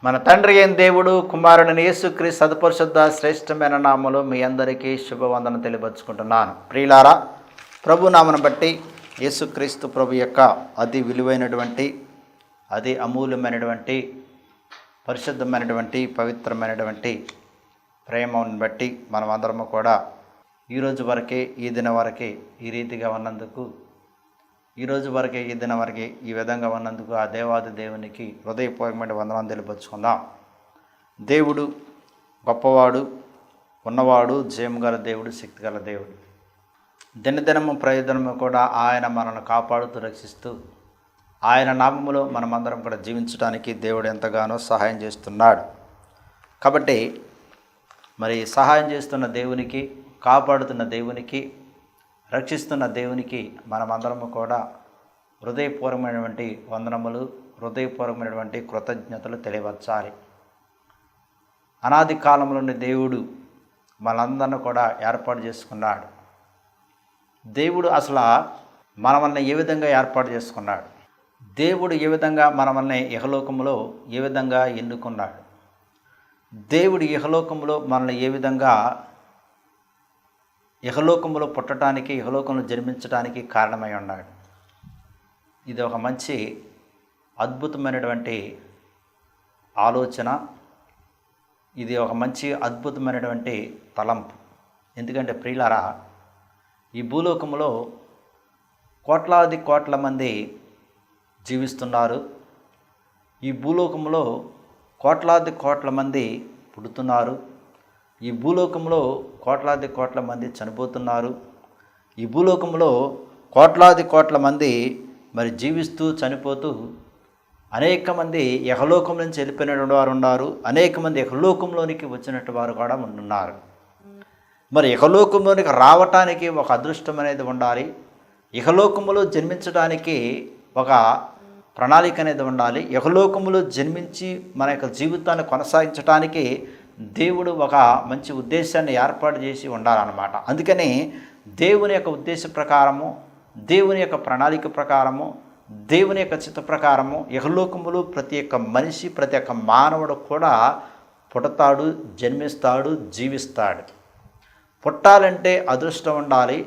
మన తండ్రి అయిన దేవుడు కుమారుని యేసుక్రీస్తు సత్పరిశుద్ధ శ్రేష్టమైన నామములో మీ అందరికీ శుభవందనం తెలియపరుచుకుంటున్నాను. ప్రియులారా, ప్రభు నామను బట్టి యేసుక్రీస్తు ప్రభు యొక్క అతి విలువైనటువంటి అతి అమూల్యమైనటువంటి పరిశుద్ధమైనటువంటి పవిత్రమైనటువంటి ప్రేమను బట్టి మనం అందరము కూడా ఈరోజు వరకే ఈ దినం వరకే ఈ రీతిగా ఉన్నందుకు ఈరోజు వరకే ఈ దినం వరకే ఈ విధంగా ఉన్నందుకు ఆ దేవాది దేవునికి హృదయపూర్వకమైన వందనాలు తెలియపరుచుకుందాం. దేవుడు గొప్పవాడు, ఉన్నవాడు, జయము గల దేవుడు, శక్తి గల దేవుడు. దినదినము ప్రయోజనము కూడా ఆయన మనల్ని కాపాడుతూ రక్షిస్తూ ఆయన నామములో మనమందరం కూడా జీవించడానికి దేవుడు ఎంతగానో సహాయం చేస్తున్నాడు. కాబట్టి మరి సహాయం చేస్తున్న దేవునికి, కాపాడుతున్న దేవునికి, రక్షిస్తున్న దేవునికి మనమందరము కూడా హృదయపూర్వకమైనటువంటి వందనములు, హృదయపూర్వకమైనటువంటి కృతజ్ఞతలు తెలియవచ్చాలి. అనాది కాలంలో నుండి దేవుడు మనందరిని కూడా ఏర్పాటు చేసుకున్నాడు. దేవుడు అసలు మనల్ని ఏ విధంగా ఏర్పాటు చేసుకున్నాడు, దేవుడు ఏ విధంగా మనల్ని ఇహలోకములో ఏ విధంగా ఎన్నుకున్నాడు, దేవుడు ఇహలోకములో మనల్ని ఏ విధంగా ఇహలోకములో పుట్టడానికి, ఇహలోకంలో జన్మించడానికి కారణమై ఉన్నాడు. ఇది ఒక మంచి అద్భుతమైనటువంటి ఆలోచన, ఇది ఒక మంచి అద్భుతమైనటువంటి తలంపు. ఎందుకంటే ప్రియులారా, ఈ భూలోకంలో కోట్లాది కోట్ల మంది జీవిస్తున్నారు. ఈ భూలోకంలో కోట్లాది కోట్ల మంది పుడుతున్నారు. ఈ భూలోకంలో కోట్లాది కోట్ల మంది చనిపోతున్నారు. ఈ భూలోకంలో కోట్లాది కోట్ల మంది మరి జీవిస్తూ చనిపోతూ అనేక మంది యహలోకం నుంచి వెళ్ళిపోయినటువంటి వారు ఉన్నారు. అనేక మంది యహలోకంలోనికి వచ్చినట్టు వారు కూడా ఉన్నారు. మరి యహలోకంలోనికి రావటానికి ఒక అదృష్టం అనేది ఉండాలి. ఇహలోకములో జన్మించడానికి ఒక ప్రణాళిక అనేది ఉండాలి. యహలోకములో జన్మించి మన యొక్క జీవితాన్ని కొనసాగించడానికి దేవుడు ఒక మంచి ఉద్దేశాన్ని ఏర్పాటు చేసి ఉండాలన్నమాట. అందుకని దేవుని యొక్క ఉద్దేశ ప్రకారము, దేవుని యొక్క ప్రణాళిక ప్రకారము, దేవుని యొక్క చిత్త ప్రకారము ఇహలోకములు ప్రతి ఒక్క మనిషి, ప్రతి ఒక్క మానవుడు కూడా పుడతాడు, జన్మిస్తాడు, జీవిస్తాడు. పుట్టాలంటే అదృష్టం ఉండాలి,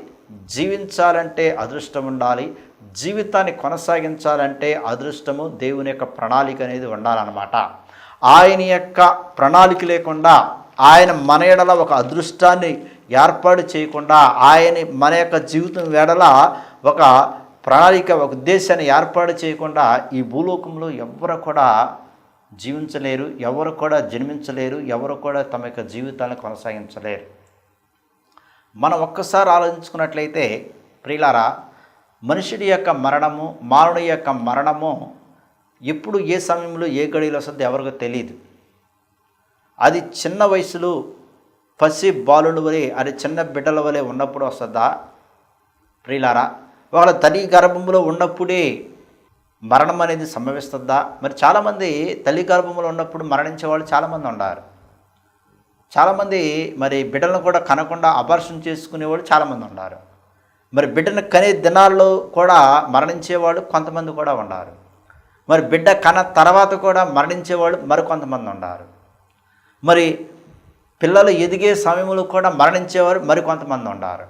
జీవించాలంటే అదృష్టం ఉండాలి, జీవితాన్ని కొనసాగించాలంటే అదృష్టము, దేవుని యొక్క ప్రణాళిక అనేది ఉండాలన్నమాట. ఆయన యొక్క ప్రణాళిక లేకుండా, ఆయన మన ఎడల ఒక అదృష్టాన్ని ఏర్పాటు చేయకుండా, ఆయన మన యొక్క జీవితం ఎడల ఒక ప్రణాళిక, ఒక ఉద్దేశాన్ని ఏర్పాటు చేయకుండా ఈ భూలోకంలో ఎవరు కూడా జీవించలేరు, ఎవరు కూడా జన్మించలేరు, ఎవరు కూడా తమ యొక్క జీవితాన్ని కొనసాగించలేరు. మనం ఒక్కసారి ఆలోచించుకున్నట్లయితే ప్రియులారా, మనుషుడి యొక్క మరణము, మానవుడి యొక్క మరణము ఎప్పుడు, ఏ సమయంలో, ఏ గడియలో వస్తుందో ఎవరికో తెలియదు. అది చిన్న వయసులో పసి బాలుల వలె, అది చిన్న బిడ్డల వలె ఉన్నప్పుడు వస్తుందా ప్రియులారా? వాళ్ళ తల్లి గర్భంలో ఉన్నప్పుడే మరణం అనేది సంభవిస్తుందా? మరి చాలామంది తల్లి గర్భంలో ఉన్నప్పుడు మరణించే వాళ్ళు చాలామంది ఉన్నారు. చాలామంది మరి బిడ్డలను కూడా కనకుండా అబార్షన్ చేసుకునేవాళ్ళు చాలామంది ఉన్నారు. మరి బిడ్డను కనే దినాల్లో కూడా మరణించేవాళ్ళు కొంతమంది కూడా ఉన్నారు. మరి బిడ్డ కన్న తర్వాత కూడా మరణించేవాళ్ళు మరికొంతమంది ఉన్నారు. మరి పిల్లలు ఎదిగే సమయంలో కూడా మరణించేవారు మరికొంతమంది ఉన్నారు.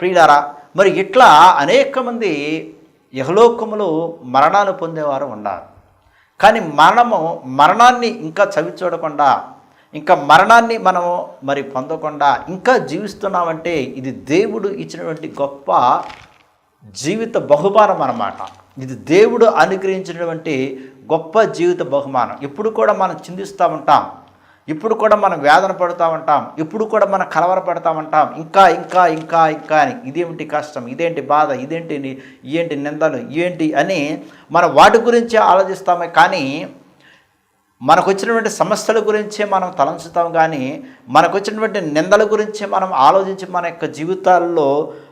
ప్రియులారా, మరి ఇట్లా అనేక మంది ఇహలోకములో మరణాలు పొందేవారు ఉన్నారు. కానీ మరణాన్ని ఇంకా చవి చూడకుండా, ఇంకా మరణాన్ని మనము మరి పొందకుండా ఇంకా జీవిస్తున్నామంటే ఇది దేవుడు ఇచ్చినటువంటి గొప్ప జీవిత బహుమానం అన్నమాట. ఇది దేవుడు అనుగ్రహించినటువంటి గొప్ప జీవిత బహుమానం. ఇప్పుడు కూడా మనం చింతిస్తూ ఉంటాం, ఇప్పుడు కూడా మనం వేదన పడుతూ ఉంటాం, ఇప్పుడు కూడా మనం కలవరపడుతూ ఉంటాం. ఇంకా ఇంకా ఇంకా ఇంకా అని, ఇదేంటి కష్టం, ఇదేంటి బాధ, ఇదేంటి నిందలు, ఏంటి అని మనం వాటి గురించి ఆలోచిస్తామే. కానీ మనకు వచ్చినటువంటి సమస్యల గురించే మనం తలంచుతాం. కానీ మనకు వచ్చినటువంటి నిందల గురించే మనం ఆలోచించి మన యొక్క జీవితాల్లో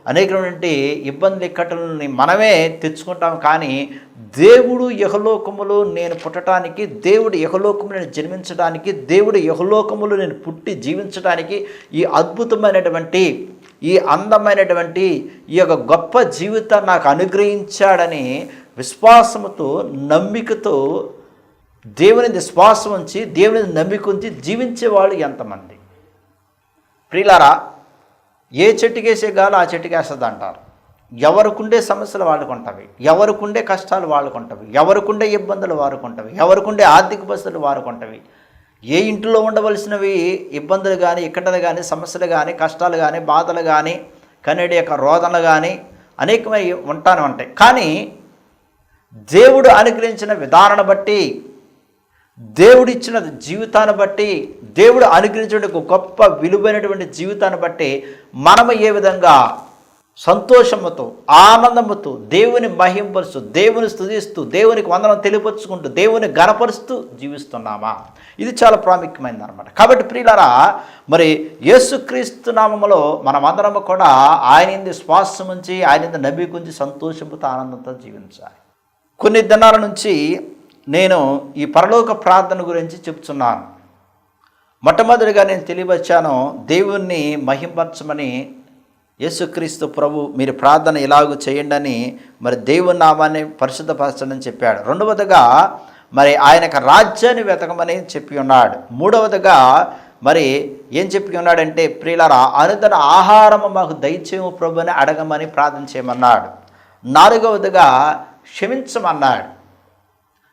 అనేకటువంటి ఇబ్బందులు, ఇక్కట్లని మనమే తెచ్చుకుంటాం. కానీ దేవుడు యహలోకములో నేను పుట్టడానికి, దేవుడు యహలోకములో నేను జన్మించడానికి, దేవుడు యహలోకములో నేను పుట్టి జీవించడానికి ఈ అద్భుతమైనటువంటి, ఈ అందమైనటువంటి ఈ యొక్క గొప్ప జీవితాన్ని నాకు అనుగ్రహించాడని విశ్వాసముతో, నమ్మికతో దేవుని విశ్వాసం ఉంచి దేవుని నమ్మిక ఉంచి జీవించేవాళ్ళు ఎంతమంది? ప్రియులారా, ఏ చెట్టుకేసే గాలి ఆ చెట్టుకేస్తుంది అంటారు. ఎవరికుండే సమస్యలు వాళ్ళకుంటవి, ఎవరికుండే కష్టాలు వాళ్ళకుంటవి, ఎవరికుండే ఇబ్బందులు వారుకుంటవి, ఎవరికుండే ఆర్థిక పరిస్థితులు వారుకుంటవి. ఏ ఇంట్లో ఉండవలసినవి ఇబ్బందులు కానీ, ఇక్కడలు కానీ, సమస్యలు కానీ, కష్టాలు కానీ, బాధలు కానీ, కన్నడి యొక్క రోదనలు కానీ అనేకమై ఉంటానే ఉంటాయి. కానీ దేవుడు అనుగ్రహించిన విధానాన్ని బట్టి, దేవుడిచ్చిన జీవితాన్ని బట్టి, దేవుడు అనుగ్రహించిన గొప్ప విలువైనటువంటి జీవితాన్ని బట్టి మనము ఏ విధంగా సంతోషముతో, ఆనందముతో, దేవుని మహింపరుస్తూ, దేవుని స్తుతిస్తూ, దేవునికి వందనం తెలియపరుచుకుంటూ, దేవుని గణపరుస్తూ జీవిస్తున్నామా? ఇది చాలా ప్రాముఖ్యమైనది అనమాట. కాబట్టి ప్రియులారా, మరి యేసుక్రీస్తు నామములో మనమందరము కూడా ఆయన శ్వాసం ఉంచి, ఆయన నమ్మిక ఉంచి సంతోషంతో, ఆనందంతో జీవించాలి. కొన్ని దినాల నుంచి నేను ఈ పరలోక ప్రార్థన గురించి చెప్తున్నాను. మొట్టమొదటిగా నేను తెలియవచ్చాను, దేవుణ్ణి మహింపరచమని యేసుక్రీస్తు ప్రభు మీరు ప్రార్థన ఇలాగూ చేయండి అని మరి దేవుని నామాన్ని పరిశుద్ధపరచని చెప్పాడు. రెండవదిగా మరి ఆయన రాజ్యాన్ని వెతకమని చెప్పి ఉన్నాడు. మూడవదిగా మరి ఏం చెప్పి ఉన్నాడంటే, ప్రియులారా, అనుదిన ఆహారము మాకు దయచేయము ప్రభు అని అడగమని ప్రార్థన చేయమన్నాడు. నాలుగవదిగా క్షమించమన్నాడు.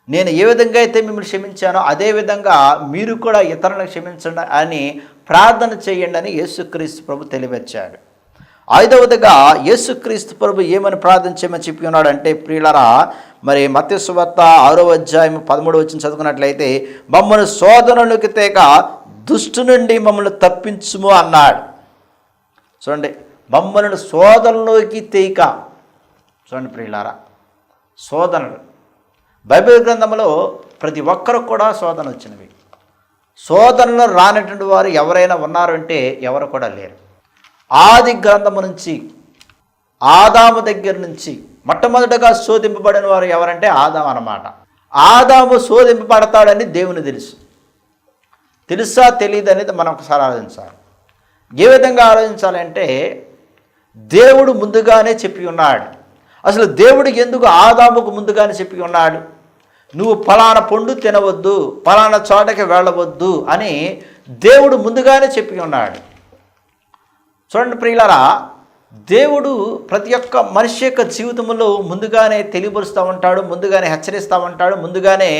నేను ఏ విధంగా అయితే మిమ్మల్ని క్షమించానో అదేవిధంగా మీరు కూడా ఇతరులను క్షమించండి అని ప్రార్థన చేయండి అని యేసుక్రీస్తు ప్రభు తెలియవచ్చాడు. ఐదవదిగా యేసుక్రీస్తు ప్రభు ఏమని ప్రార్థన చేయమని చెప్పి ఉన్నాడు అంటే, ప్రియులారా, మరి మత్తయి సువార్త 6వ అధ్యాయం 13వ వచనం చదువుకున్నట్లయితే, మమ్మల్ని శోధనలోకి తేక దుష్టు నుండి మమ్మల్ని తప్పించుము అన్నాడు. చూడండి, మమ్మల్ని శోధనలోకి తేక. చూడండి ప్రియులారా, శోధనలు బైబిల్ గ్రంథంలో ప్రతి ఒక్కరు కూడా శోధన వచ్చినవి. శోధనలో రానటువంటి వారు ఎవరైనా ఉన్నారంటే ఎవరు కూడా లేరు. ఆది గ్రంథము నుంచి, ఆదాము దగ్గర నుంచి మొట్టమొదటగా శోధింపబడిన వారు ఎవరంటే ఆదాము అన్నమాట. ఆదాము శోధింపబడతాడని దేవుని తెలుసా తెలియదు అనేది మనం ఒకసారి ఆలోచించాలి. ఏ విధంగా ఆలోచించాలంటే, దేవుడు ముందుగానే చెప్పి ఉన్నాడు. అసలు దేవుడు ఎందుకు ఆదాముకు ముందుగానే చెప్పి ఉన్నాడు? నువ్వు ఫలానా పండు తినవద్దు, ఫలానా చోటకి వెళ్ళవద్దు అని దేవుడు ముందుగానే చెప్పి ఉన్నాడు. చూడండి ప్రియులారా, దేవుడు ప్రతి ఒక్క మనిషి యొక్క జీవితంలో ముందుగానే తెలియపరుస్తూ ఉంటాడు, ముందుగానే హెచ్చరిస్తూ ఉంటాడు, ముందుగానే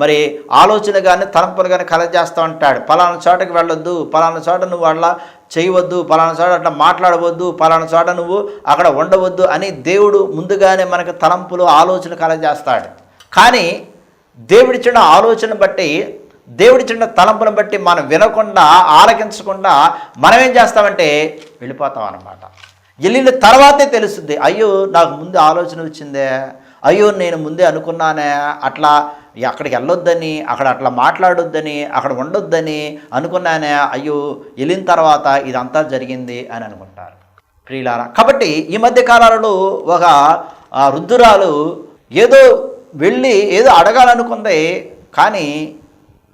మరి ఆలోచన కానీ తలంపులు కానీ కలగజేస్తూ ఉంటాడు. పలానా చోటకి వెళ్ళొద్దు, పలానా చోట నువ్వు అట్లా చేయవద్దు, పలానా చోట అట్లా మాట్లాడవద్దు, పలానా చోట నువ్వు అక్కడ ఉండవద్దు అని దేవుడు ముందుగానే మనకు తలంపులు ఆలోచన కలగజేస్తాడు. కానీ దేవుడిచ్చిన ఆలోచన బట్టి, దేవుడిచ్చిన తలంపును బట్టి మనం వినకుండా, ఆలకించకుండా మనం ఏం చేస్తామంటే వెళ్ళిపోతాం అన్నమాట. వెళ్ళిన తర్వాతే తెలుస్తుంది, అయ్యో నాకు ముందు ఆలోచన వచ్చిందే, అయ్యో నేను ముందే అనుకున్నానే, అట్లా అక్కడికి వెళ్ళొద్దని, అక్కడ అట్లా మాట్లాడొద్దని, అక్కడ ఉండొద్దని అనుకున్నానే, అయ్యో వెళ్ళిన తర్వాత ఇదంతా జరిగింది అని అనుకుంటారు ప్రియులారా. కాబట్టి ఈ మధ్య కాలాలలో ఒక వృద్ధురాలు ఏదో వెళ్ళి ఏదో అడగాలనుకుంది, కానీ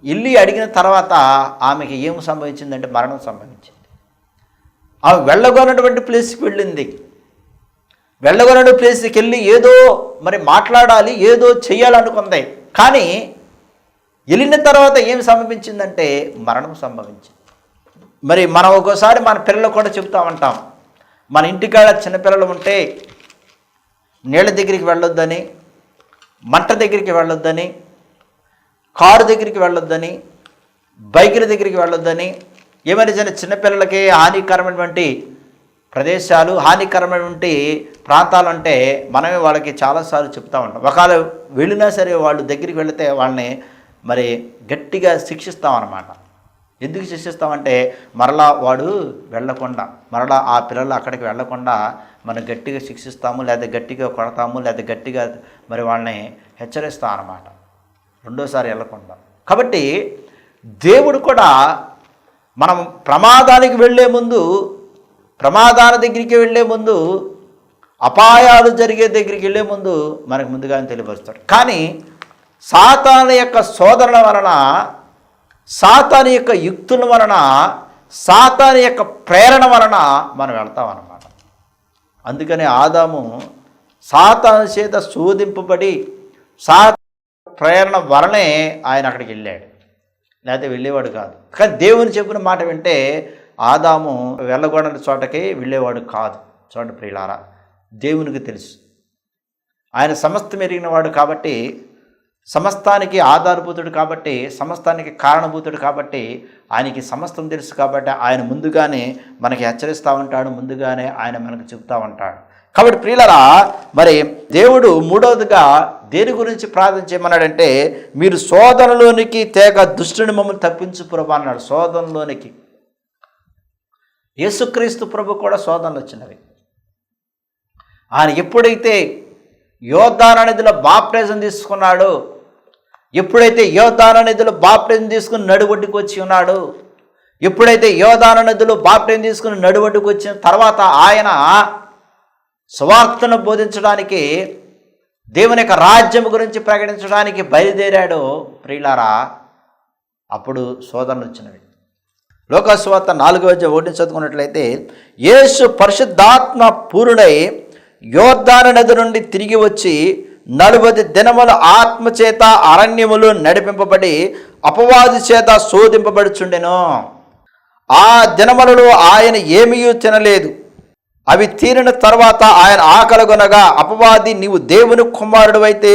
వెళ్ళి అడిగిన తర్వాత ఆమెకి ఏం సంభవించిందంటే మరణం సంభవించింది. ఆమె వెళ్ళగొన్నటువంటి ప్లేస్కి వెళ్ళింది. వెళ్ళగొన్న ప్లేస్కి వెళ్ళి ఏదో మరి మాట్లాడాలి, ఏదో చెయ్యాలనుకుంది. కానీ వెళ్ళిన తర్వాత ఏం సంభవించిందంటే మరణం సంభవించింది. మరి మనం ఒక్కోసారి మన పిల్లలు కూడా చెప్తా ఉంటాం, మన ఇంటికాడ చిన్నపిల్లలు ఉంటే నీళ్ళ దగ్గరికి వెళ్ళొద్దని, మంట దగ్గరికి వెళ్ళొద్దని, కారు దగ్గరికి వెళ్ళొద్దని, బైకుల దగ్గరికి వెళ్ళొద్దని, ఏమైనా చిన్నపిల్లలకి హానికరమైనటువంటి ప్రదేశాలు, హానికరమైనటువంటి ప్రాంతాలు అంటే మనమే వాళ్ళకి చాలాసార్లు చెప్తూ ఉంటాం. ఒకవేళ వెళ్ళినా సరే వాళ్ళు దగ్గరికి వెళితే వాళ్ళని మరి గట్టిగా శిక్షిస్తామన్నమాట. ఎందుకు శిక్షిస్తామంటే మరలా వాడు వెళ్ళకుండా, మరలా ఆ పిల్లలు అక్కడికి వెళ్ళకుండా మనం గట్టిగా శిక్షిస్తాము, లేదా గట్టిగా కొడతాము, లేదా గట్టిగా మరి వాళ్ళని హెచ్చరిస్తాం అన్నమాట, రెండోసారి వెళ్ళకుండా. కాబట్టి దేవుడు కూడా మనం ప్రమాదానికి వెళ్ళే ముందు, ప్రమాదాల దగ్గరికి వెళ్ళే ముందు, అపాయాలు జరిగే దగ్గరికి వెళ్ళే ముందు మనకు ముందుగానే తెలియపరుస్తాడు. కానీ సాతాను యొక్క శోధనల వలన, సాతాను యొక్క యుక్తుల వలన, సాతాను యొక్క ప్రేరణ వలన మనం వెళ్తాం అన్నమాట. అందుకని ఆదాము సాతాను చేత శోధింపబడి ప్రేరణ వలనే ఆయన అక్కడికి వెళ్ళాడు, లేకపోతే వెళ్ళేవాడు కాదు. కానీ దేవుని చెప్పిన మాట వింటే ఆదాము వెళ్ళకూడని చోటకి వెళ్ళేవాడు కాదు. చూడండి ప్రియులారా, దేవునికి తెలుసు, ఆయన సమస్తం ఎరిగినవాడు కాబట్టి, సమస్తానికి ఆధారభూతుడు కాబట్టి, సమస్తానికి కారణభూతుడు కాబట్టి, ఆయనకి సమస్తం తెలుసు కాబట్టి ఆయన ముందుగానే మనకి హెచ్చరిస్తూ ఉంటాడు, ముందుగానే ఆయన మనకు చెబుతూ ఉంటాడు. కాబట్టి ప్రియులారా, మరి దేవుడు మూడవదిగా దేని గురించి ప్రార్థన చేయమన్నాడంటే, మీరు శోధనలోనికి తేగ దుష్టుని మమ్మల్ని తప్పించు ప్రభు అన్నాడు. శోధనలోనికి యేసుక్రీస్తు ప్రభు కూడా శోధనలు వచ్చినవి. ఆయన ఎప్పుడైతే యోర్దాను నదిలో బాప్టిజం తీసుకున్నాడు, ఎప్పుడైతే యోర్దాను నదిలో బాప్టిజం తీసుకుని నడువొడ్డుకు వచ్చి ఉన్నాడు, ఎప్పుడైతే యోర్దాను నదిలో బాప్టిజం తీసుకుని నడువొడ్డుకు వచ్చిన తర్వాత ఆయన సువార్తను బోధించడానికి, దేవుని యొక్క రాజ్యం గురించి ప్రకటించడానికి బయలుదేరాడు ప్రియులారా, అప్పుడు శోధనలు వచ్చినవి. లోకాసు వార్త 4:1 చదువుకున్నట్లయితే, యేసు పరిశుద్ధాత్మ పూర్ణుడై యోర్దాను నది నుండి తిరిగి వచ్చి 40 దినముల ఆత్మచేత అరణ్యములు నడిపింపబడి అపవాది చేత శోధింపబడుచుండెను. ఆ దినములలో ఆయన ఏమీ తినలేదు. అవి తీరిన తర్వాత ఆయన ఆకలిగొనగా, అపవాది నీవు దేవుని కుమారుడు అయితే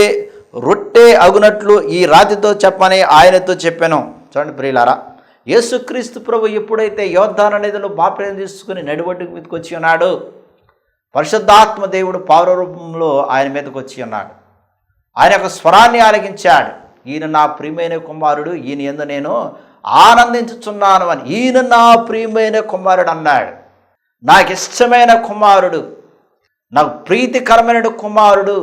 రొట్టె అగునట్లు ఈ రాతితో చెప్పని ఆయనతో చెప్పాను. చూడండి ప్రియులారా, యేసుక్రీస్తు ప్రభు ఎప్పుడైతే యోర్దాను నదిలో బాప్టిజం తీసుకుని నడివొడ్డుకు మీదకి వచ్చి ఉన్నాడు, పరిశుద్ధాత్మ దేవుడు పౌర రూపంలో ఆయన మీదకి వచ్చి ఉన్నాడు. ఆయన యొక్క స్వరాన్ని ఆలకించాడు. ఈయన నా ప్రియమైన కుమారుడు, ఈయన యందు నేను ఆనందించుచున్నాను అని. ఈయన నా ప్రియమైన కుమారుడు అన్నాడు. నాకు ఇష్టమైన కుమారుడు, నాకు ప్రీతికరమైన కుమారుడు,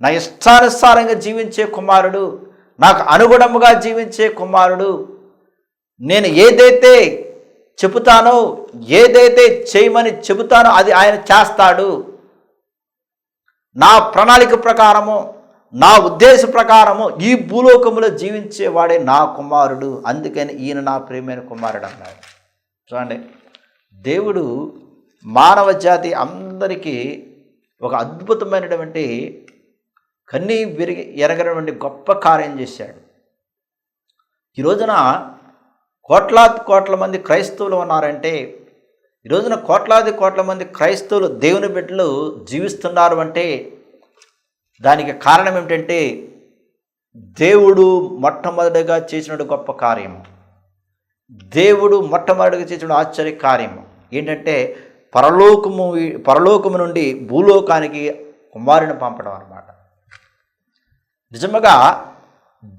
నా ఇష్టానుసారంగా జీవించే కుమారుడు, నాకు అనుగుణముగా జీవించే కుమారుడు, నేను ఏదైతే చెబుతానో, ఏదైతే చేయమని చెబుతానో అది ఆయన చేస్తాడు. నా ప్రణాళిక ప్రకారము, నా ఉద్దేశ ప్రకారము ఈ భూలోకములో జీవించేవాడే నా కుమారుడు, అందుకని ఈయన నా ప్రియమైన కుమారుడు అన్నాడు. చూడండి, దేవుడు మానవ జాతి అందరికీ ఒక అద్భుతమైనటువంటి కన్నీ ఎరగనటువంటి గొప్ప కార్యం చేశాడు. ఈ రోజున కోట్ల మంది క్రైస్తవులు ఉన్నారంటే, ఈ రోజున కోట్ల మంది క్రైస్తవులు దేవుని బిడ్డలు జీవిస్తున్నారు అంటే దానికి కారణం ఏమిటంటే, దేవుడు మొట్టమొదటిగా చేసిన గొప్ప కార్యము, దేవుడు మొట్టమొదటిగా చేసిన ఆశ్చర్య కార్యము ఏంటంటే పరలోకము నుండి భూలోకానికి కుమారుని పంపడం అన్నమాట. నిజముగా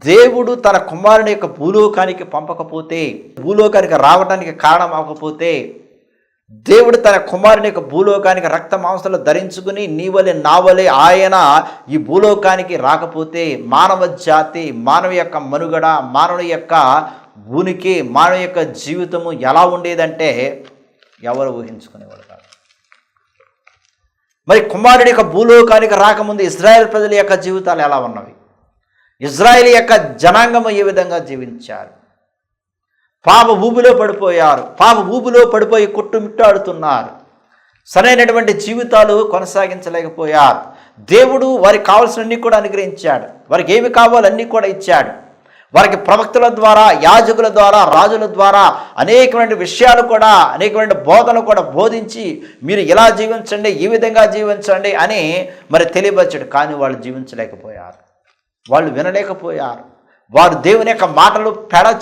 దేవుడు తన కుమారుని యొక్క భూలోకానికి పంపకపోతే, భూలోకానికి రావడానికి కారణం అవ్వకపోతే, దేవుడు తన కుమారుని యొక్క భూలోకానికి రక్త మాంసాలు ధరించుకుని నీవలే నావలే ఆయన ఈ భూలోకానికి రాకపోతే మానవ జాతి, మానవ యొక్క మనుగడ, మానవుని యొక్క ఉనికి, మానవ యొక్క జీవితము ఎలా ఉండేదంటే ఎవరు ఊహించుకునేవాడు కాదు. మరి కుమారుడి యొక్క భూలోకానికి రాకముందు ఇజ్రాయెల్ ప్రజల యొక్క జీవితాలు ఎలా ఉన్నవి? ఇజ్రాయెల్ యొక్క జనాంగము ఏ విధంగా జీవించారు? పాప ఊబిలో పడిపోయారు, పాప ఊబిలో పడిపోయి కొట్టుమిట్టాడుతున్నారు, సరైనటువంటి జీవితాలు కొనసాగించలేకపోయారు. దేవుడు వారికి కావాల్సినవన్నీ కూడా అనుగ్రహించాడు, వారికి ఏమి కావాలో అన్నీ కూడా ఇచ్చాడు. వారికి ప్రవక్తల ద్వారా, యాజకుల ద్వారా, రాజుల ద్వారా అనేకమైన విషయాలు కూడా, అనేకమైన బోధనలు కూడా బోధించి మీరు ఇలా జీవించండి, ఈ విధంగా జీవించండి అని మరి తెలియపరచాడు. కానీ వాళ్ళు జీవించలేకపోయారు, వాళ్ళు వినలేకపోయారు, వారు దేవుని యొక్క మాటలు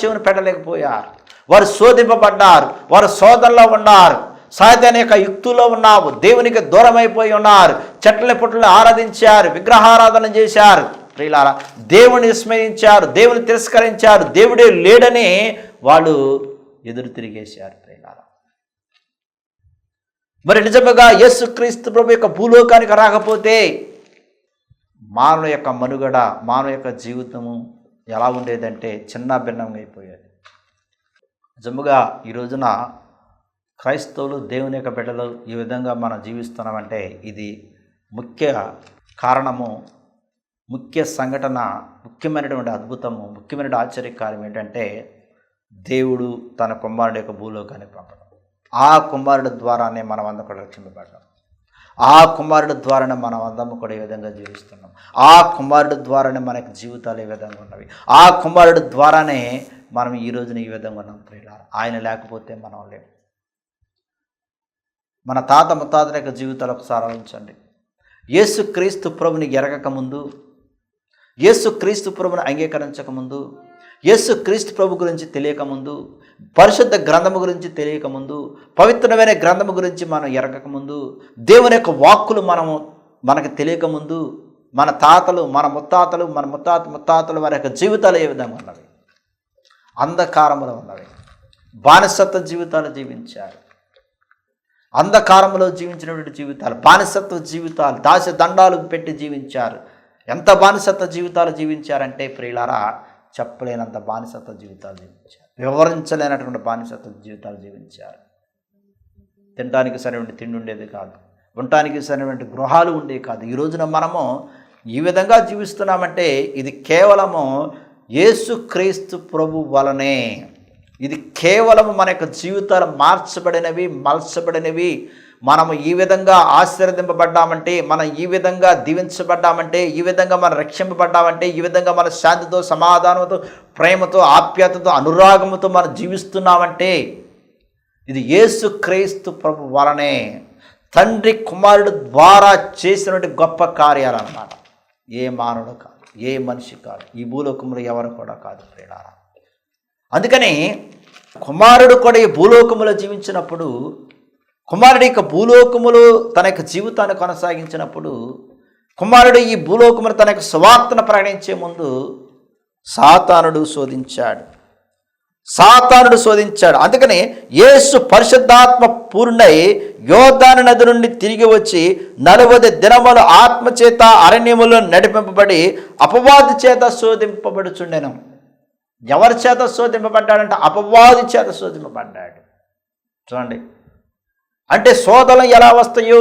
చెవిని పెట్టలేకపోయారు, వారు శోధింపబడ్డారు, వారు శోధనలో ఉన్నారు, సాతాను యొక్క యుక్తుల్లో ఉన్నావు, దేవునికి దూరం అయిపోయి ఉన్నారు, చెట్ల పుట్టలను ఆరాధించారు, విగ్రహారాధన చేశారు. ప్రియులారా, దేవుని విస్మరించారు, దేవుని తిరస్కరించారు, దేవుడే లేడని వాళ్ళు ఎదురు తిరిగేశారు. ప్రియులారా, మరి నిజముగా యేసుక్రీస్తు ప్రభు యొక్క భూలోకానికి రాకపోతే మానవ యొక్క మనుగడ, మానవ యొక్క జీవితము ఎలా ఉండేదంటే చిన్న భిన్నంగా అయిపోయేది. నిజముగా ఈ రోజున క్రైస్తవులు, దేవుని యొక్క బిడ్డలు ఈ విధంగా మనం జీవిస్తున్నామంటే ఇది ముఖ్య కారణము, ముఖ్య సంఘటన, ముఖ్యమైనటువంటి అద్భుతము, ముఖ్యమైన ఆశ్చర్యకార్యం ఏంటంటే దేవుడు తన కుమారుడు యొక్క భూలోకానికి పంపడం. ఆ కుమారుడు ద్వారానే మనం అందరూ కూడా రక్షింపబడ్డాం. ఆ కుమారుడు ద్వారానే మనం అందరం కూడా ఈ విధంగా జీవిస్తున్నాం. ఆ కుమారుడు ద్వారానే మనకి జీవితాలు ఈ విధంగా ఉన్నవి. ఆ కుమారుడు ద్వారానే మనం ఈ రోజున ఈ విధంగా ఉన్నాం ప్రియులారా. ఆయన లేకపోతే మనం లేము. మన తాత ముత్తాతల యొక్క జీవితాలు ఒకసారి ఆలోచించండి. యేసుక్రీస్తు ప్రభుని ఎరగకముందు, యేసుక్రీస్తు ప్రభుని అంగీకరించకముందు, యేసుక్రీస్తు ప్రభు గురించి తెలియకముందు, పరిశుద్ధ గ్రంథము గురించి తెలియకముందు, పవిత్రమైన గ్రంథము గురించి మనం ఎరగకముందు, దేవుని యొక్క వాక్కులు మనకు తెలియకముందు, మన తాతలు, మన ముత్తాతలు వారి యొక్క జీవితాలు ఏ విధంగా ఉన్నవి? అంధకారములో ఉన్నవి. బానిసత్వ జీవితాలు జీవించారు. అంధకారంలో జీవించినటువంటి జీవితాలు, బానిసత్వ జీవితాలు, దాస దండాలు పెట్టి జీవించారు. ఎంత బానిసత్వ జీవితాలు జీవించారంటే ప్రియులారా, చెప్పలేనంత బానిసత్వ జీవితాలు జీవించారు. వివరించలేనటువంటి బానిసత్వ జీవితాలు జీవించారు. తినడానికి సరైన తిండి ఉండేది కాదు, ఉండటానికి సరైన గృహాలు ఉండేవి కాదు. ఈ రోజున మనము ఈ విధంగా జీవిస్తున్నామంటే ఇది కేవలము యేసుక్రీస్తు ప్రభు వలనే. ఇది కేవలము మన యొక్క జీవితాలు మలచబడినవి. మనము ఈ విధంగా ఆశీర్వదింపబడ్డామంటే, మనం ఈ విధంగా దీవించబడ్డామంటే, ఈ విధంగా మనం రక్షింపబడ్డామంటే, ఈ విధంగా మన శాంతితో, సమాధానంతో, ప్రేమతో, ఆప్యాయతతో, అనురాగముతో మనం జీవిస్తున్నామంటే ఇది యేసుక్రీస్తు ప్రభు వలనే, తండ్రి కుమారుడు ద్వారా చేసినటువంటి గొప్ప కార్యాలు అన్నమాట. ఏ మానవుడు కాదు, ఏ మనిషి కాదు, ఈ భూలోకంలో ఎవరు కూడా కాదు ప్రియులారా. అందుకని కుమారుడు కూడా ఈ భూలోకములో జీవించినప్పుడు, కుమారుడు యొక్క భూలోకములో తన యొక్క జీవితాన్ని కొనసాగించినప్పుడు, కుమారుడు ఈ భూలోకములు తన యొక్క సువార్తను ప్రకటించే ముందు సాతానుడు శోధించాడు. అందుకని యేసు పరిశుద్ధాత్మ పూర్ణై యోర్దాను నది నుండి తిరిగి వచ్చి 40 దినములు ఆత్మచేత అరణ్యములో నడిపింపబడి అపవాది చేత శోధింపబడుచుండెను. ఎవరి చేత శోధింపబడ్డాడంటే అపవాది చేత శోధింపబడ్డాడు. చూడండి, అంటే శోధనలు ఎలా వస్తాయో,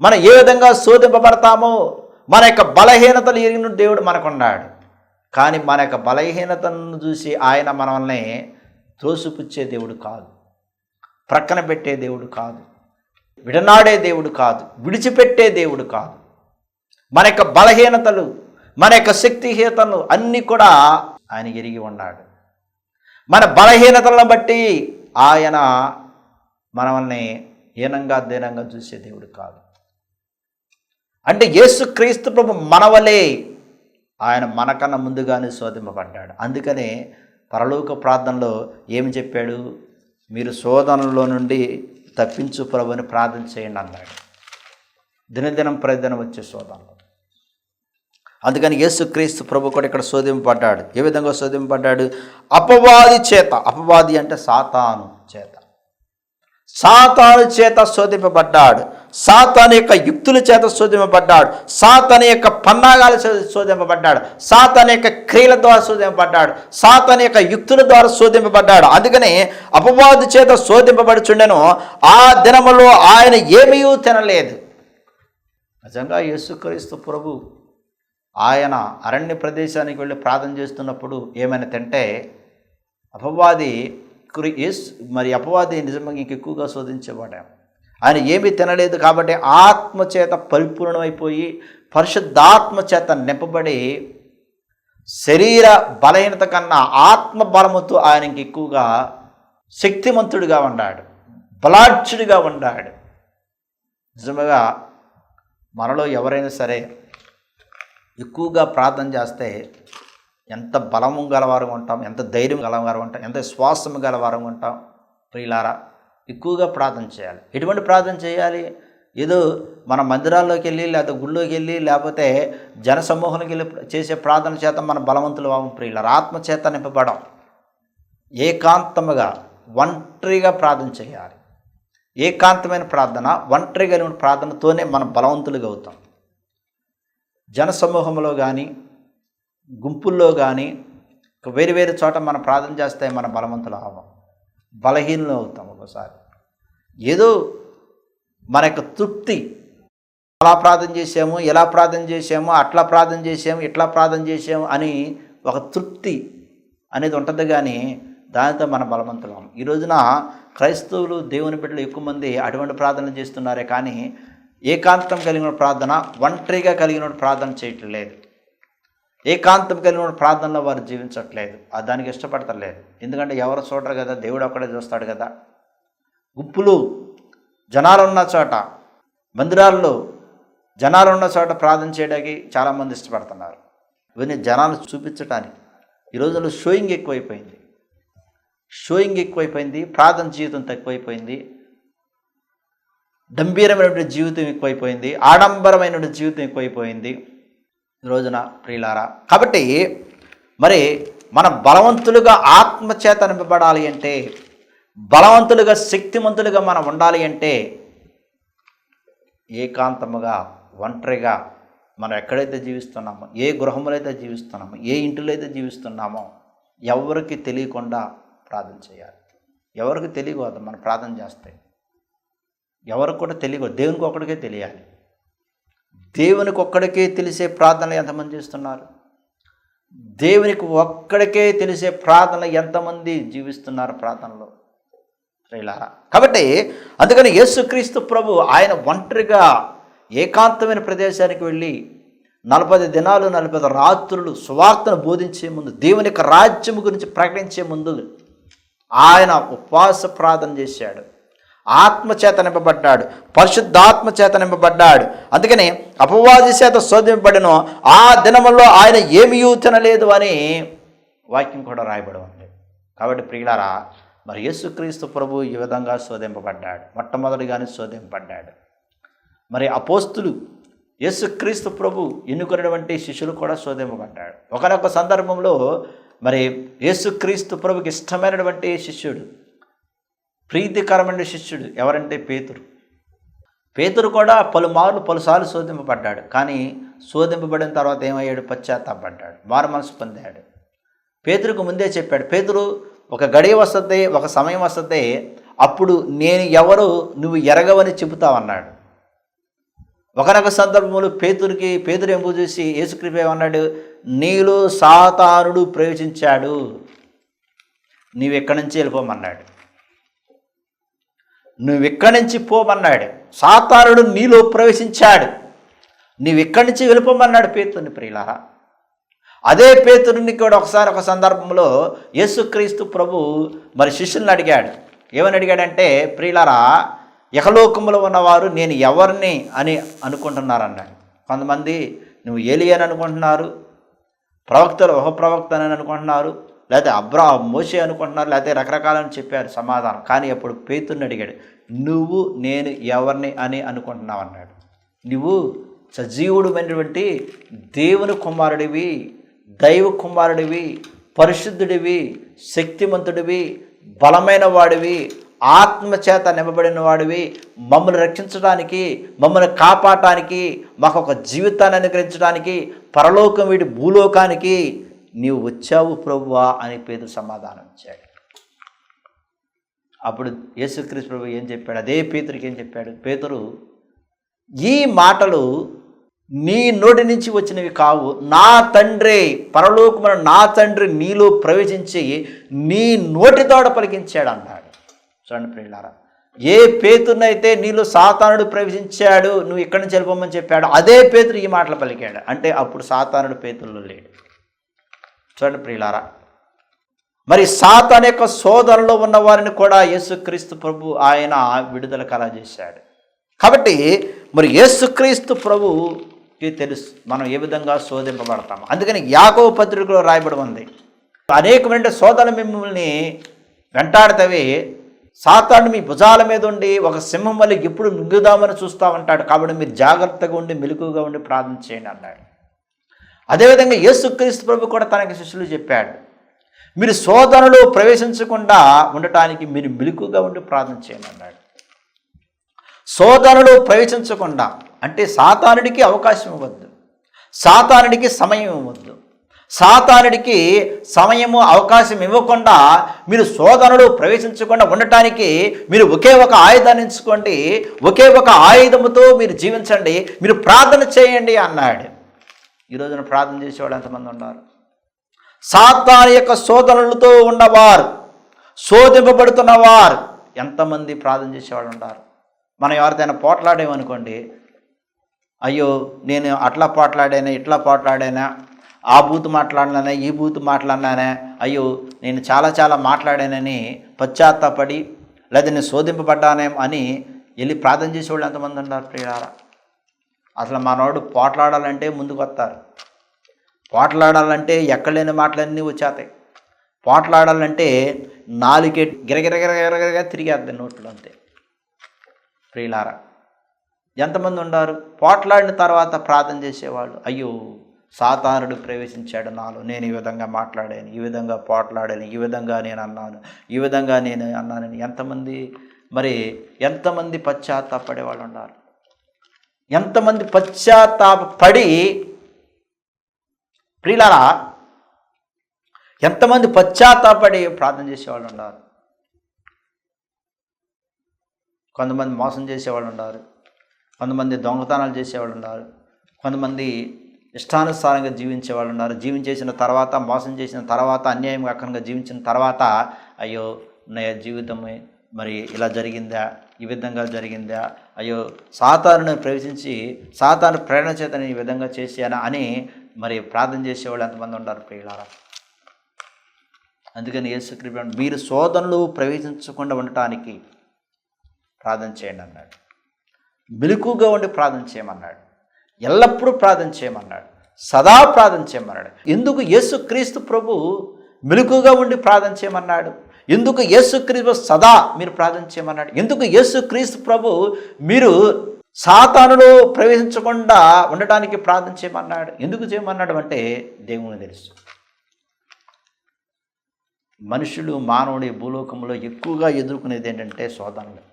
మనం ఏ విధంగా శోధింపబడతామో, మన యొక్క బలహీనతలు ఎరిగిన దేవుడు మనకున్నాడు. కానీ మన యొక్క బలహీనతను చూసి ఆయన మనల్ని త్రోసిపుచ్చే దేవుడు కాదు, ప్రక్కన పెట్టే దేవుడు కాదు, విడనాడే దేవుడు కాదు, విడిచిపెట్టే దేవుడు కాదు. మన యొక్క బలహీనతలు, మన యొక్క శక్తిహీనతలు అన్నీ కూడా ఆయన ఎరిగి ఉన్నాడు. మన బలహీనతలను బట్టి ఆయన మనల్ని హీనంగా దీనంగా చూసే దేవుడు కాదు. అంటే యేసుక్రీస్తు ప్రభు మనవలే ఆయన మనకన్నా ముందుగానే శోధింపబడ్డాడు. అందుకనే పరలోక ప్రార్థనలో ఏమి చెప్పాడు? మీరు శోధనలో నుండి తప్పించు ప్రభు అని ప్రార్థన చేయండి అన్నాడు. దినదినం ప్రతిదినం వచ్చే శోధనలు. అందుకని యేసుక్రీస్తు ప్రభు కూడా ఇక్కడ శోధింపబడ్డాడు. ఏ విధంగా శోధింపబడ్డాడు? అపవాది చేత. అపవాది అంటే సాతాను చేత శోధింపబడ్డాడు. సాతాను యొక్క యుక్తుల చేత శోధింపబడ్డాడు. సాతాను యొక్క పన్నాగాల శోధింపబడ్డాడు. సాతాను యొక్క క్రియల ద్వారా శోధింపబడ్డాడు. సాతాను యొక్క యుక్తుల ద్వారా శోధింపబడ్డాడు. అందుకని అపవాది చేత శోధింపబడుచుండెను. ఆ దినములో ఆయన ఏమీ తినలేదు. నిజంగా యేసుక్రీస్తు ప్రభు ఆయన అరణ్య ప్రదేశానికి వెళ్ళి ప్రార్థన చేస్తున్నప్పుడు ఏమైనా తింటే అపవాది నిజంగా ఇంకెక్కువగా శోధించేవాడు. ఆయన ఏమీ తినలేదు కాబట్టి ఆత్మచేత పరిపూర్ణమైపోయి పరిశుద్ధాత్మ చేత నింపబడి శరీర బలహీనత కన్నా ఆత్మ బలముతో ఆయనకి ఎక్కువగా శక్తిమంతుడిగా ఉన్నాడు, బలాఢ్యుడిగా ఉన్నాడు. నిజంగా మనలో ఎవరైనా సరే ఎక్కువగా ప్రార్థన చేస్తే ఎంత బలము గలవారం ఉంటాం, ఎంత ధైర్యం గలవారం ఉంటాం, ఎంత శ్వాసము గలవారం ఉంటాం ప్రియులారా. ఎక్కువగా ప్రార్థన చేయాలి. ఎటువంటి ప్రార్థన చేయాలి? ఏదో మన మందిరాల్లోకి వెళ్ళి లేకపోతే గుళ్ళోకి వెళ్ళి లేకపోతే జనసమూహానికి వెళ్ళి చేసే ప్రార్థన చేత మన బలవంతులు అవ్వం ప్రియులారా. ఆత్మచేత నింపబడం. ఏకాంతముగా ఒంటరిగా ప్రార్థన చేయాలి. ఏకాంతమైన ప్రార్థన, ఒంటరిగా ప్రార్థనతోనే మనం బలవంతులుగా అవుతాం. జనసమూహంలో కానీ గుంపుల్లో కానీ వేరు చోట మనం ప్రార్థన చేస్తే మన బలవంతులు అవ్వం, బలహీనలు అవుతాం. ఒకసారి ఏదో మన యొక్క తృప్తి, అలా ప్రార్థన చేసాము, ఎలా ప్రార్థన చేసాము, అట్లా ప్రార్థన చేసాము, ఇట్లా ప్రార్థన చేసాము అని ఒక తృప్తి అనేది ఉంటుంది. కానీ దానితో మన బలవంతులం. ఈ రోజున క్రైస్తవులు దేవుని బిడ్డలు ఎక్కువ మంది అటువంటి ప్రార్థనలు చేస్తున్నారే కానీ ఏకాంతం కలిగిన ప్రార్థన, ఒంటరిగా కలిగిన ప్రార్థన చేయట్లేదు. ఏకాంతం కలిగిన ప్రార్థనలో వారు జీవించట్లేదు, దానికి ఇష్టపడతలేదు. ఎందుకంటే ఎవరు చూడరు కదా, దేవుడు ఒక్కడే చూస్తాడు కదా. గుంపులు జనాలు ఉన్న చోట, మందిరాల్లో జనాలు ఉన్న చోట ప్రార్థన చేయడానికి చాలామంది ఇష్టపడుతున్నారు. ఇవన్నీ జనాలు చూపించడానికి. ఈ రోజుల్లో షోయింగ్ ఎక్కువైపోయింది, ప్రార్థన జీవితం తక్కువైపోయింది, గంభీరమైనటువంటి జీవితం ఎక్కువైపోయింది, ఆడంబరమైనటువంటి జీవితం ఎక్కువైపోయింది ఈ రోజున ప్రియులారా. కాబట్టి మరి మన బలవంతులుగా ఆత్మచేత నింపబడాలి అంటే, బలవంతులుగా శక్తిమంతులుగా మనం ఉండాలి అంటే, ఏకాంతముగా ఒంటరిగా మనం ఎక్కడైతే జీవిస్తున్నామో, ఏ గృహంలో అయితే జీవిస్తున్నామో, ఏ ఇంటిలో అయితే జీవిస్తున్నామో ఎవరికి తెలియకుండా ప్రార్థన చేయాలి. ఎవరికి తెలియకూడదు మనం ప్రార్థన చేస్తే, ఎవరికి కూడా తెలియకూడదు, దేవునికి ఒక్కడికే తెలియాలి. దేవునికి ఒక్కడికే తెలిసే ప్రార్థనలు ఎంతమంది చేస్తున్నారు? దేవునికి ఒక్కడికే తెలిసే ప్రార్థనలు ఎంతమంది జీవిస్తున్నారు ప్రార్థనలో ప్రియులారా. కాబట్టి అందుకని యేసుక్రీస్తు ప్రభు ఆయన ఒంటరిగా ఏకాంతమైన ప్రదేశానికి వెళ్ళి 40 దినాలు 40 రాత్రులు సువార్తను బోధించే ముందు, దేవుని యొక్క రాజ్యం గురించి ప్రకటించే ముందు ఆయన ఉపవాస ప్రార్థన చేశాడు. ఆత్మచేత నింపబడ్డాడు, పరిశుద్ధాత్మ చేత నింపబడ్డాడు. అందుకని అపవాది చేత శోధింపబడిన ఆ దినముల్లో ఆయన ఏమీ తినలేదు అని వాక్యం కూడా రాయబడి ఉంది. కాబట్టి ప్రియులారా, మరి యేసుక్రీస్తు ప్రభు ఈ విధంగా శోధింపబడ్డాడు, మొట్టమొదటిగానే శోధింపబడ్డాడు. మరి అపోస్తులు యేసుక్రీస్తు ప్రభు ఎన్నుకున్నటువంటి శిష్యులు కూడా శోధింపబడ్డాడు. ఒకనొక సందర్భంలో మరి యేసుక్రీస్తు ప్రభుకి ఇష్టమైనటువంటి శిష్యుడు, ప్రీతికరమైన శిష్యుడు ఎవరంటే పేతురు కూడా పలుసార్లు శోధింపబడ్డాడు. కానీ శోధింపబడిన తర్వాత ఏమయ్యాడు? పశ్చాత్తాపడ్డాడు, మారు మనసు పొందాడు. పేతురుకు ముందే చెప్పాడు, పేతురు ఒక గడియ వస్తుంది, ఒక సమయం వస్తుంది, అప్పుడు నేను ఎవరు నువ్వు ఎరగవని చెబుతావన్నాడు. ఒకనొక సందర్భంలో పేతురు ఎంపు చూసి యేసుక్రీస్తు ఏమన్నాడు? నీలో సాతానుడు ప్రవేశించాడు, నీవెక్కడి నుంచి వెళ్ళిపోమన్నాడు, నువ్వెక్కడి నుంచి పోమన్నాడు. సాతానుడు నీలో ప్రవేశించాడు, నీవెక్కడి నుంచి వెళ్ళిపోమన్నాడు పేతురుని ప్రియులారా. అదే పేతురుని కూడా ఒకసారి ఒక సందర్భంలో యేసుక్రీస్తు ప్రభు మరి శిష్యుల్ని అడిగాడు. ఏమని అడిగాడంటే, ప్రియులారా, ఇహలోకములో ఉన్నవారు నేను ఎవరిని అని అనుకుంటున్నారన్నాడు. కొంతమంది నువ్వు ఏలియా అని అనుకుంటున్నారు, ప్రవక్తలు ఒక ప్రవక్త అని అనుకుంటున్నారు, లేకపోతే మోషే అనుకుంటున్నారు, లేకపోతే రకరకాలని చెప్పారు సమాధానం. కానీ అప్పుడు పేతురుని అడిగాడు, నువ్వు నేను ఎవరిని అని అనుకుంటున్నావు అన్నాడు. నువ్వు సజీవుడమైనటువంటి దేవుని కుమారుడివి, దైవ కుమారుడివి, పరిశుద్ధుడివి, శక్తిమంతుడివి, బలమైన వాడివి, ఆత్మచేత నింపబడిన వాడివి, మమ్మల్ని రక్షించడానికి, మమ్మల్ని కాపాడటానికి, మాకు ఒక జీవితాన్ని అనుగ్రహించడానికి, పరలోకం వీడి భూలోకానికి నీవు వచ్చావు ప్రభువా అని పేతురు సమాధానం ఇచ్చాడు. అప్పుడు యేసుక్రీస్తు ప్రభు ఏం చెప్పాడు? అదే పేతురికి ఏం చెప్పాడు? పేతురు, ఈ మాటలు నీ నోటి నుంచి వచ్చినవి కావు, నా తండ్రి, పరలోకమున నా తండ్రి నీలో ప్రవేశించి నీ నోటితోడ పలికించాడు అన్నాడు. చూడండి ప్రియులారా, ఏ పేతురునైతే నీలో సాతానుడు ప్రవేశించాడు, నువ్వు ఇక్కడి నుంచి వెళ్ళిపోమని చెప్పాడు, అదే పేతురు ఈ మాటలు పలికాడు. అంటే అప్పుడు సాతానుడు పేతురులో లేడు. చూడండి ప్రియులారా, మరి సాతాను యొక్క సోదరులో ఉన్న వారిని కూడా యేసుక్రీస్తు ప్రభు ఆయన విడుదల కలగజేశాడు. కాబట్టి మరి యేసుక్రీస్తు ప్రభుకి తెలుసు మనం ఏ విధంగా శోధింపబడతాము. అందుకని యాకోబు పత్రికలో రాయబడి ఉంది, అనేకమైన శోధనలు మిమ్మల్ని వెంటాడితేవే, సాతాను మీ భుజాల మీద ఉండి ఒక సింహం వల్ల ఎప్పుడు మింగుదామని చూస్తూ ఉంటాడు. కాబట్టి మీరు జాగ్రత్తగా ఉండి మెలకుగా ఉండి ప్రార్థన చేయండి అన్నాడు. అదేవిధంగా యేసుక్రీస్తు ప్రభు కూడా తనకి శిష్యులు చెప్పాడు, మీరు శోధనలో ప్రవేశించకుండా ఉండటానికి మీరు మెలకుగా ఉండి ప్రార్థన చేయండి అన్నాడు. శోధనలో ప్రవేశించకుండా అంటే సాతానుడికి అవకాశం ఇవ్వద్దు, సాతానుడికి సమయం ఇవ్వద్దు, సాతానుడికి సమయము అవకాశం ఇవ్వకుండా మీరు శోధనలో ప్రవేశించకుండా ఉండటానికి మీరు ఒకే ఒక ఆయుధాన్ని ఎంచుకోండి, ఒకే ఒక ఆయుధముతో మీరు జీవించండి, మీరు ప్రార్థన చేయండి అన్నాడు. ఈ రోజున ప్రార్థన చేసేవాళ్ళు ఎంతమంది ఉన్నారు? సాతాను యొక్క శోధనలతో ఉన్నవారు, శోధింపబడుతున్నవారు ఎంతమంది ప్రార్థన చేసేవాళ్ళు ఉంటారు? మనం ఎవరిదైనా పోట్లాడేమనుకోండి, అయ్యో నేను అట్లా పోట్లాడానా, ఇట్లా పోట్లాడానా, ఆ బూతు మాట్లాడినానే, ఈ బూతు మాట్లాడినానే, అయ్యో నేను చాలా చాలా మాట్లాడానని పశ్చాత్తాపడి, లేదా నేను శోధింపబడ్డానేం అని వెళ్ళి ప్రార్థన చేసేవాళ్ళు ఎంతమంది ఉన్నారు ప్రియులారా? అసలు మనోడు పోట్లాడాలంటే ముందుకు వస్తారు. పోట్లాడాలంటే ఎక్కడ లేని మాటలన్నీ వచ్చేస్తాయి. పోట్లాడాలంటే నాలుగే గిరగిరగిరగిరగిరగా తిరిగేద్దాం నోట్లో అంతే. ప్రియులారా, ఎంతమంది ఉన్నారు పోట్లాడిన తర్వాత ప్రార్థన చేసేవాళ్ళు? అయ్యో సాతానుడు ప్రవేశించాడు నాలో, నేను ఈ విధంగా మాట్లాడాను, ఈ విధంగా పోట్లాడాను, ఈ విధంగా నేను అన్నాను, ఈ విధంగా నేను అన్నానని ఎంతమంది పశ్చాత్తాపడే వాళ్ళు ఉన్నారు? ఎంతమంది పశ్చాత్తాపడి ప్రియులారా, ఎంతమంది పశ్చాత్తాపడి ప్రార్థన చేసేవాళ్ళు ఉన్నారు? కొంతమంది మోసం చేసేవాళ్ళు ఉన్నారు, కొంతమంది దొంగతనాలు చేసేవాళ్ళు ఉన్నారు, కొంతమంది ఇష్టానుసారంగా జీవించే వాళ్ళు ఉన్నారు. జీవించేసిన తర్వాత, మోసం చేసిన తర్వాత, అన్యాయంగా అక్కడంగా జీవించిన తర్వాత అయ్యో నా జీవితమే ఇలా జరిగిందా, ఈ విధంగా జరిగిందా, అయ్యో సాతానుని ప్రవేశించి సాతాను ప్రేరణ చేత ఈ విధంగా చేశానా అని ప్రార్థన చేసేవాళ్ళు ఎంతమంది ఉన్నారు ప్రియులారా? అందుకని యేసుక్రీస్తు మీరు శోధనలు ప్రవేశించకుండా ఉండటానికి ప్రార్థన చేయండి అన్నాడు. మెలకుగా ఉండి ప్రార్థన చేయమన్నాడు. ఎల్లప్పుడూ ప్రార్థన చేయమన్నాడు. సదా ప్రార్థన చేయమన్నాడు. ఎందుకు యేసుక్రీస్తు ప్రభు మెలకుగా ఉండి ప్రార్థన చేయమన్నాడు? ఎందుకు యేసుక్రీస్తు సదా మీరు ప్రార్థన చేయమన్నాడు? ఎందుకు యేసుక్రీస్తు ప్రభు మీరు సాతానులో ప్రవేశించకుండా ఉండటానికి ప్రార్థన చేయమన్నాడు? ఎందుకు చేయమన్నాడు అంటే దేవునికి తెలుసు. మనుషులు, మానవుడి భూలోకంలో ఎక్కువగా ఎదుర్కొనేది ఏంటంటే శోధనలు.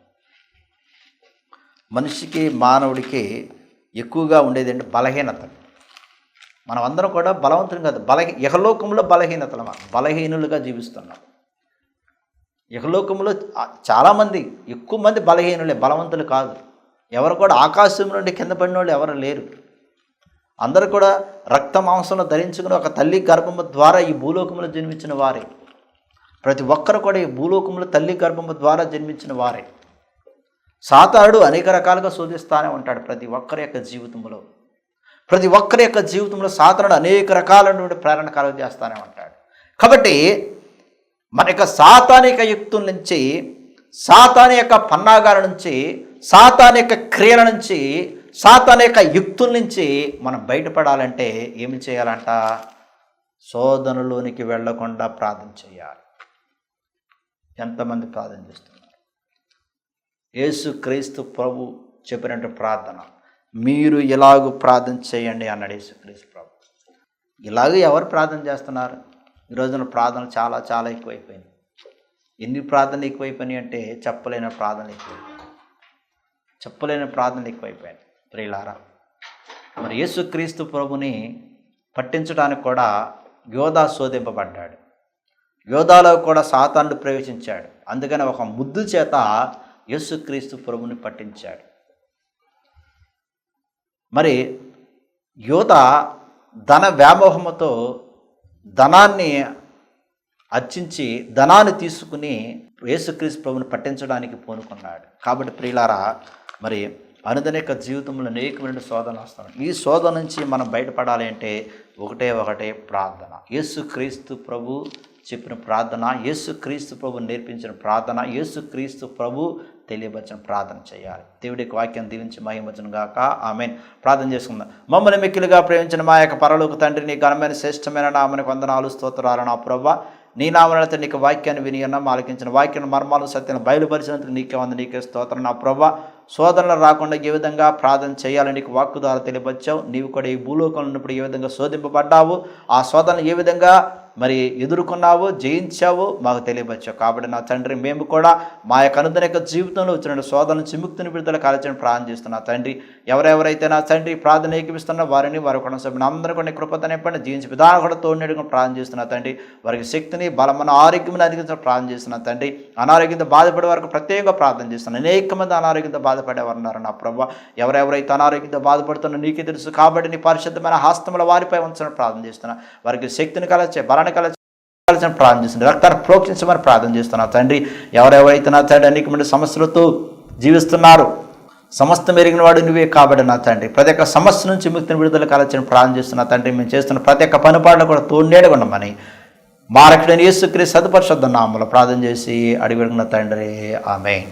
మనిషికి, మానవుడికి ఎక్కువగా ఉండేది అంటే బలహీనతలు. మనం అందరం కూడా బలవంతులు కాదు, ఇహలోకంలో బలహీనులుగా జీవిస్తున్నాం. ఇహలోకంలో చాలామంది, ఎక్కువ మంది బలహీనులే, బలవంతులు కాదు. ఎవరు కూడా ఆకాశం నుండి కింద పడిన వాళ్ళు ఎవరు లేరు. అందరూ కూడా రక్త మాంసంలో ధరించుకుని ఒక తల్లి గర్భము ద్వారా ఈ భూలోకంలో జన్మించిన వారే. ప్రతి ఒక్కరు కూడా ఈ భూలోకంలో తల్లి గర్భము ద్వారా జన్మించిన వారే. సాతానుడు అనేక రకాలుగా శోధిస్తూనే ఉంటాడు ప్రతి ఒక్కరి యొక్క జీవితంలో. ప్రతి ఒక్కరి యొక్క జీవితంలో సాతానుడు అనేక రకాలైనటువంటి ప్రేరణ కలుగజేస్తూనే ఉంటాడు. కాబట్టి మన యొక్క సాతానిక యుక్తుల నుంచి, సాతాను యొక్క పన్నాగాల నుంచి, సాతాను యొక్క క్రియల నుంచి, సాతాను యొక్క యుక్తుల నుంచి మనం బయటపడాలంటే ఏమి చేయాలంట? శోధనలోనికి వెళ్లకుండా ప్రార్థన చేయాలి. ఎంతమంది ప్రార్థన చేస్తున్నారు? యేసుక్రీస్తు ప్రభు చెప్పినట్టు ప్రార్థన, మీరు ఇలాగూ ప్రార్థన చేయండి అన్నాడు యేసుక్రీస్తు ప్రభు. ఇలాగూ ఎవరు ప్రార్థన చేస్తున్నారు? ఈ రోజున ప్రార్థనలు చాలా చాలా ఎక్కువైపోయింది. ఎన్ని ప్రార్థనలు ఎక్కువైపోయినాయి అంటే చెప్పలేని ప్రార్థనలు ఎక్కువైపోయాయి ప్రియులారా. యేసుక్రీస్తు ప్రభుని పట్టించడానికి కూడా యోధా శోధింపబడ్డాడు. యోధాలో కూడా సాతానుడు ప్రవేశించాడు. అందుకని ఒక ముద్దు చేత యేసుక్రీస్తు ప్రభుని పట్టించాడు. యోధ ధన వ్యామోహముతో ధనాన్ని అర్చించి ధనాన్ని తీసుకుని యేసుక్రీస్తు ప్రభుని పట్టించడానికి పూనుకున్నాడు. కాబట్టి ప్రియులారా, అనుదిన జీవితంలో అనేకమైన శోధనలు వస్తాయి. ఈ శోధన నుంచి మనం బయటపడాలి అంటే ఒకటే ప్రార్థన. యేసుక్రీస్తు ప్రభు చెప్పిన ప్రార్థన, యేసుక్రీస్తు ప్రభు నేర్పించిన ప్రార్థన, యేసుక్రీస్తు ప్రభు తెలియపరిచిన ప్రార్థన చేయాలి. దేవుడికి వాక్యం దీవించి మహిమవచనం గాక. ఆమేన్. ప్రార్థన చేసుకుందాం. మమ్మల్ని మిక్కిలిగా ప్రేమించిన మా యొక్క పరలోక తండ్రి, నీ ఘనమైన శ్రేష్టమైన నామనికి వందనాలు, స్తోత్రాలు నా ప్రభువా. నీ నామమున నీకు వాక్యాన్ని విని ఉన్నాం, ఆలకించిన వాక్యాన్ని మర్మాలు సత్యాన్ని బయలుపరిచినందుకు నీకే వంద, నీకే స్తోత్రం నా ప్రభువా. శోధనలు రాకుండా ఏ విధంగా ప్రార్థన చేయాలని నీకు వాక్కు ద్వారా తెలియపరిచావు. నీవు కూడా ఈ భూలోకంలో ఉన్నప్పుడు ఏ విధంగా శోధింపబడ్డావు, ఆ శోధనలు ఏ విధంగా ఎదుర్కొన్నావు, జయించావు మాకు తెలియపరిచావు. కాబట్టి నా తండ్రి, మేము కూడా మా యొక్క అనుదిన జీవితంలో వచ్చిన శోధన నుంచి ముక్తిని విడుదల కాల్చని ప్రార్థన చేస్తున్నా తండ్రి. ఎవరెవరైతే నా తండ్రి ప్రార్థన ఏకిపిస్తున్నా వారిని, వారి కూడా సభ్యుని అందరూ కూడా కృపత నింపండి, జీవించి విధానం కూడా తోడునేడుగా ప్రార్థన చేస్తున్నా తండ్రి. వారికి శక్తిని, బలమైన ఆరోగ్యం అధిగించిన ప్రార్థన చేస్తున్నా తండ్రి. అనారోగ్యంతో బాధపడే వరకు ప్రత్యేకంగా ప్రార్థన చేస్తున్నాను. అనేక మంది అనారోగ్యంతో బాధపడేవారు ఉన్నారు నా ప్రభువా. ఎవరెవరైతే అనారోగ్యంతో బాధపడుతున్నా నీకే తెలుసు. కాబట్టి నీ పరిశుద్ధమైన హస్తముల వారిపై ఉంచని ప్రార్థన చేస్తున్నా. వారికి శక్తిని కలచే, బలాన్ని కలచిన ప్రార్థన చేస్తున్నా. రక్తాన్ని ప్రోక్షించమని ప్రార్థన చేస్తున్నా తండ్రి. ఎవరెవరైతే నా తండ్రి అనేకమైన సమస్యలతో జీవిస్తున్నారు, సమస్తం ఎరిగిన వాడు నువ్వే కాబట్టి నా తండ్రి ప్రతి ఒక్క సమస్య నుంచి విముక్తిని విడుదల కాలని ప్రార్థన చేస్తున్న తండ్రి. మేము చేస్తున్న ప్రతి ఒక్క పనిపాట్లు కూడా తోడునేడుగా ఉండమని మా రక్షకుడైన యేసుక్రీస్తు సదుపరిశుద్ధ నామములో ప్రార్థన చేసి అడిగి తండ్రి. ఆమేన్.